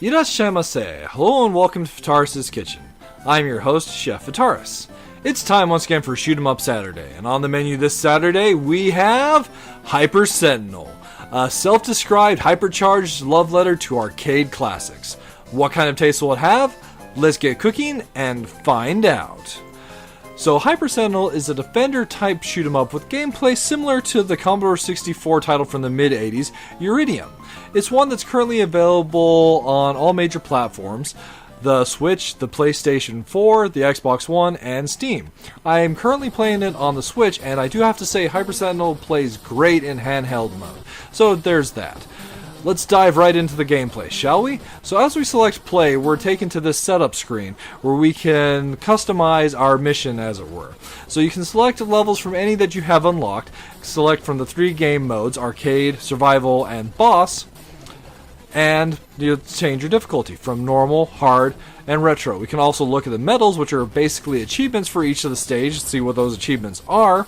Irashaimase. Hello and welcome to Fitaurus Kitchen. I'm your host, Chef Fitaurus. It's time once again for Shoot 'em Up Saturday, and on the menu this Saturday we have Hyper Sentinel, a self-described hypercharged love letter to arcade classics. What kind of taste will it have? Let's get cooking and find out. So Hyper Sentinel is a defender-type shoot 'em up with gameplay similar to the Commodore 64 title from the mid-80s, Uridium. It's one that's currently available on all major platforms, the Switch, the PlayStation 4, the Xbox One, and Steam. I am currently playing it on the Switch, and I do have to say Hyper Sentinel plays great in handheld mode. So there's that. Let's dive right into the gameplay, shall we? So as we select play, we're taken to this setup screen where we can customize our mission, as it were. So you can select levels from any that you have unlocked, select from the 3 game modes, arcade, survival, and boss, and you change your difficulty from normal, hard, and retro. We can also look at the medals, which are basically achievements for each of the stages, see what those achievements are.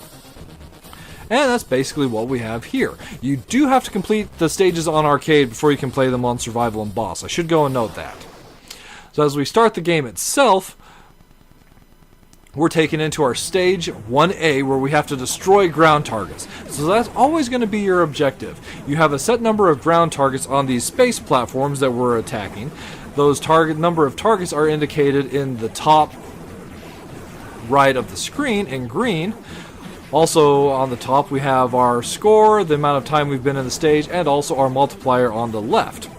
And that's basically what we have here. You do have to complete the stages on arcade before you can play them on survival and boss. I should go and note that. So as we start the game itself, we're taken into our stage 1A where we have to destroy ground targets. So that's always going to be your objective. You have a set number of ground targets on these space platforms that we're attacking. Those number of targets are indicated in the top right of the screen in green. Also on the top we have our score, the amount of time we've been in the stage, and also our multiplier on the left.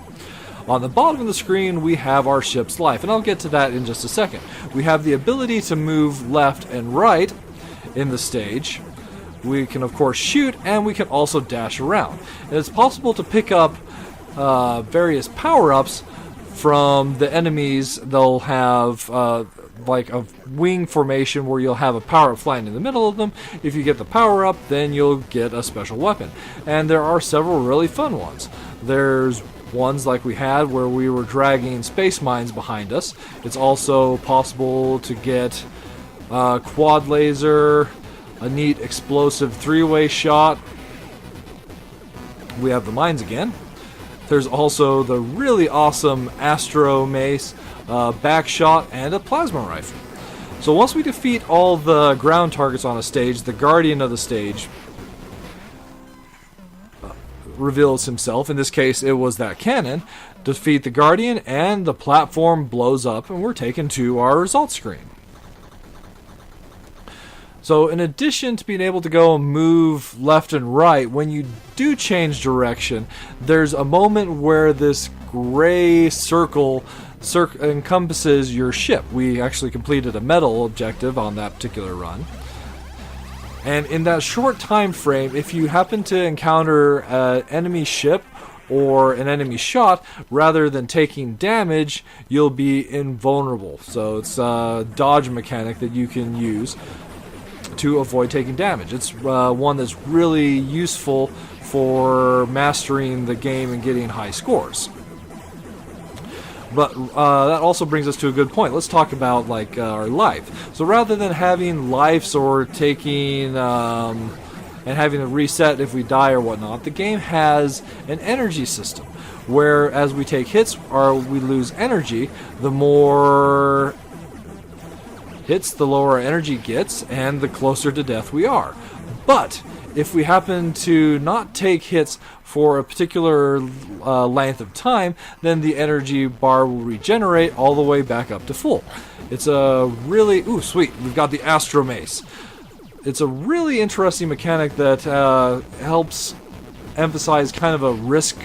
On the bottom of the screen we have our ship's life, and I'll get to that in just a second. We have the ability to move left and right in the stage. We can of course shoot, and we can also dash around. And it's possible to pick up various power-ups from the enemies. They'll have like a wing formation where you'll have a power-up flying in the middle of them. If you get the power-up, then you'll get a special weapon. And there are several really fun ones. There's ones like we had where we were dragging space mines behind us. It's also possible to get quad laser, a neat explosive 3-way shot. We have the mines again. There's also the really awesome Astro Mace, back shot, and a plasma rifle. So once we defeat all the ground targets on a stage, the guardian of the stage reveals himself. In this case, it was that cannon. Defeat the guardian, and the platform blows up, and we're taken to our results screen. So in addition to being able to go and move left and right, when you do change direction, there's a moment where this gray circle encompasses your ship. We actually completed a medal objective on that particular run. And in that short time frame, if you happen to encounter an enemy ship or an enemy shot, rather than taking damage, you'll be invulnerable. So it's a dodge mechanic that you can use to avoid taking damage. It's one that's really useful for mastering the game and getting high scores. But that also brings us to a good point. Let's talk about like our life. So rather than having lives or taking and having to reset if we die or whatnot, the game has an energy system where as we take hits or we lose energy, the more hits, the lower our energy gets, and the closer to death we are. But if we happen to not take hits for a particular length of time, then the energy bar will regenerate all the way back up to full. It's a really... Ooh, sweet. We've got the Astro Mace. It's a really interesting mechanic that helps emphasize kind of a risk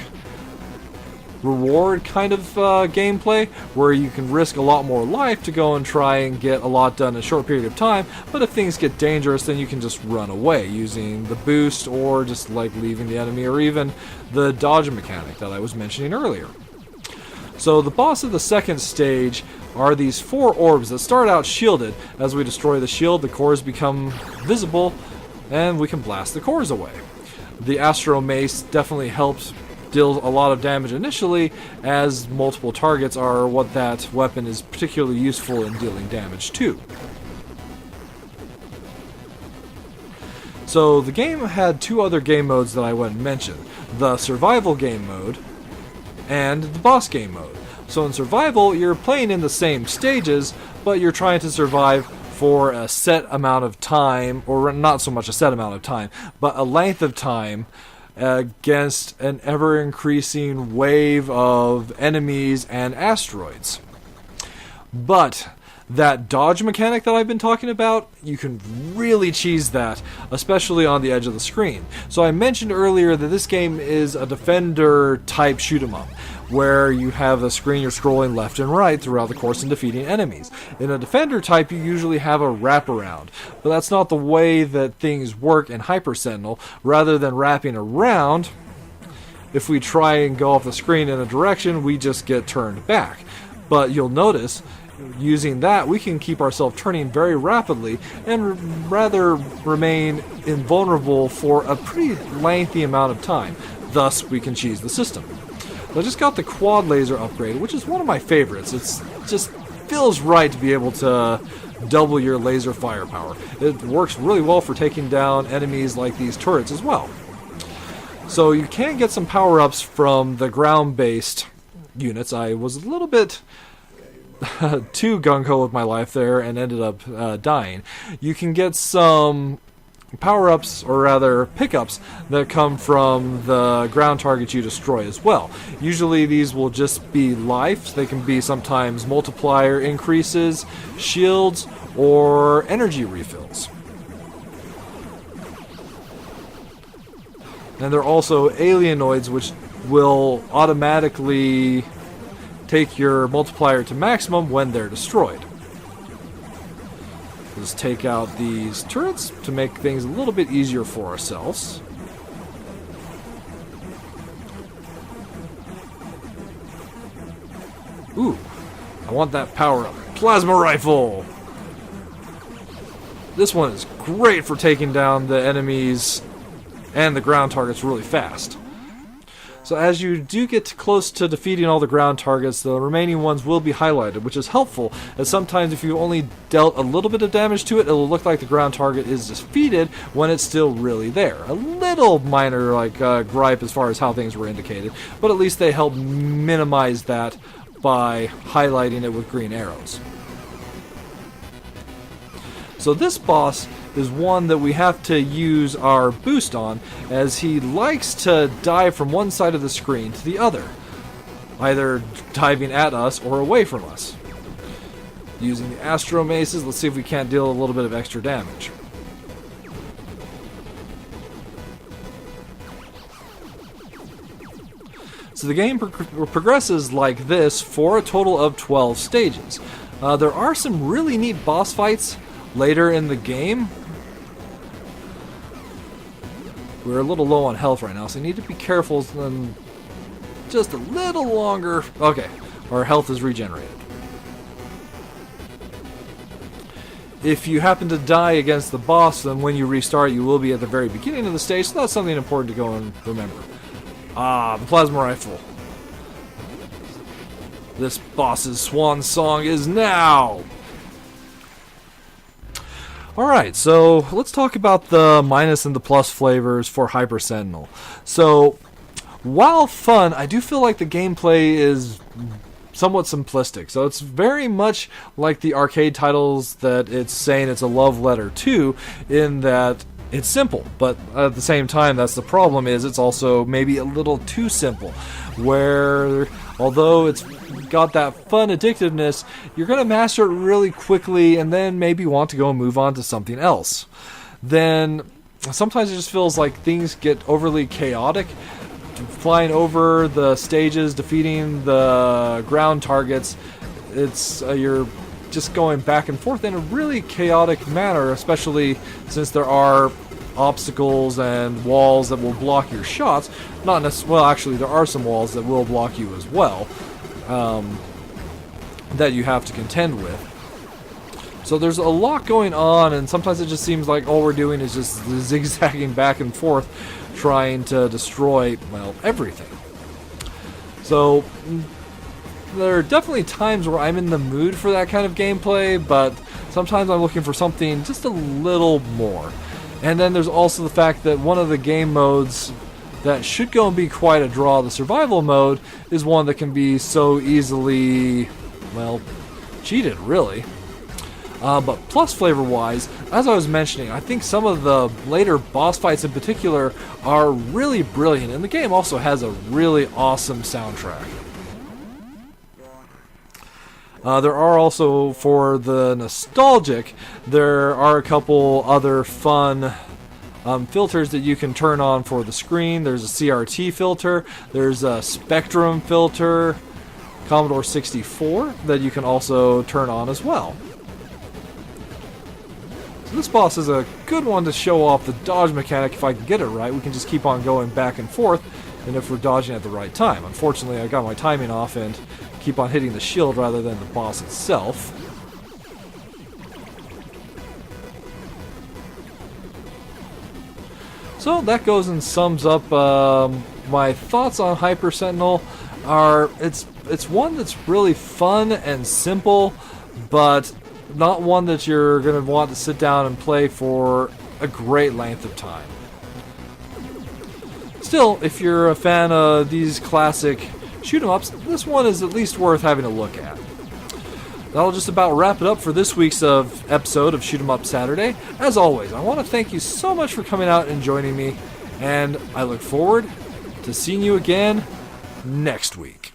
reward kind of gameplay, where you can risk a lot more life to go and try and get a lot done in a short period of time, but if things get dangerous, then you can just run away using the boost or just like leaving the enemy, or even the dodge mechanic that I was mentioning earlier. So the boss of the second stage are these 4 orbs that start out shielded. As we destroy the shield, the cores become visible and we can blast the cores away. The Astro Mace definitely helps deal a lot of damage initially, as multiple targets are what that weapon is particularly useful in dealing damage to. So the game had 2 other game modes that I went and mentioned. The survival game mode and the boss game mode. So in survival, you're playing in the same stages, but you're trying to survive for a set amount of time, or not so much a set amount of time, but a length of time against an ever-increasing wave of enemies and asteroids. But that dodge mechanic that I've been talking about, you can really cheese that, especially on the edge of the screen. So I mentioned earlier that this game is a defender-type shoot-'em-up, where you have a screen you're scrolling left and right throughout the course and defeating enemies. In a defender type, you usually have a wraparound, but that's not the way that things work in Hyper Sentinel. Rather than wrapping around, if we try and go off the screen in a direction, we just get turned back. But you'll notice, using that, we can keep ourselves turning very rapidly and rather remain invulnerable for a pretty lengthy amount of time. Thus, we can cheese the system. I just got the quad laser upgrade, which is one of my favorites. It just feels right to be able to double your laser firepower. It works really well for taking down enemies like these turrets as well. So you can get some power-ups from the ground-based units. I was a little bit too gung-ho with my life there and ended up dying. You can get some power-ups, or rather pickups, that come from the ground targets you destroy as well. Usually these will just be life. They can be sometimes multiplier increases, shields, or energy refills. And they're also alienoids, which will automatically take your multiplier to maximum when they're destroyed. Let's take out these turrets to make things a little bit easier for ourselves. Ooh, I want that power-up. Plasma rifle! This one is great for taking down the enemies and the ground targets really fast. So as you do get close to defeating all the ground targets, the remaining ones will be highlighted, which is helpful, as sometimes if you only dealt a little bit of damage to it, it'll look like the ground target is defeated when it's still really there. A little minor gripe as far as how things were indicated, but at least they help minimize that by highlighting it with green arrows. So this boss is one that we have to use our boost on, as he likes to dive from one side of the screen to the other, either diving at us or away from us. Using the Astro Maces, let's see if we can't deal a little bit of extra damage. So the game progresses like this for a total of 12 stages. There are some really neat boss fights later in the game. We're a little low on health right now, so you need to be careful and just a little longer. Okay, our health is regenerated. If you happen to die against the boss, then when you restart, you will be at the very beginning of the stage, so that's something important to go and remember. Ah, the plasma rifle. This boss's swan song is now! Alright, so let's talk about the minus and the plus flavors for Hyper Sentinel. So, while fun, I do feel like the gameplay is somewhat simplistic. So it's very much like the arcade titles that it's saying it's a love letter to, in that it's simple, but at the same time, that's the problem, is it's also maybe a little too simple, where although it's got that fun addictiveness, you're going to master it really quickly and then maybe want to go and move on to something else. Then sometimes it just feels like things get overly chaotic, flying over the stages, defeating the ground targets. It's you're just going back and forth in a really chaotic manner, especially since there are obstacles and walls that will block your shots. Not necessarily, well, actually there are some walls that will block you as well, that you have to contend with. So there's a lot going on, and sometimes it just seems like all we're doing is just zigzagging back and forth, trying to destroy, well, everything. So there are definitely times where I'm in the mood for that kind of gameplay, but sometimes I'm looking for something just a little more. And then there's also the fact that one of the game modes that should go and be quite a draw. The survival mode is one that can be so easily, well, cheated, really. But plus flavor-wise, as I was mentioning, I think some of the later boss fights in particular are really brilliant, and the game also has a really awesome soundtrack. There are also, for the nostalgic, there are a couple other fun filters that you can turn on for the screen. There's a CRT filter, there's a Spectrum filter, Commodore 64 that you can also turn on as well. So this boss is a good one to show off the dodge mechanic. If I can get it right, we can just keep on going back and forth, and if we're dodging at the right time. Unfortunately, I got my timing off and keep on hitting the shield rather than the boss itself. So that goes and sums up my thoughts on Hyper Sentinel. It's one that's really fun and simple, but not one that you're going to want to sit down and play for a great length of time. Still, if you're a fan of these classic shoot-em-ups, this one is at least worth having a look at. That'll just about wrap it up for this week's episode of Shoot 'em Up Saturday. As always, I want to thank you so much for coming out and joining me, and I look forward to seeing you again next week.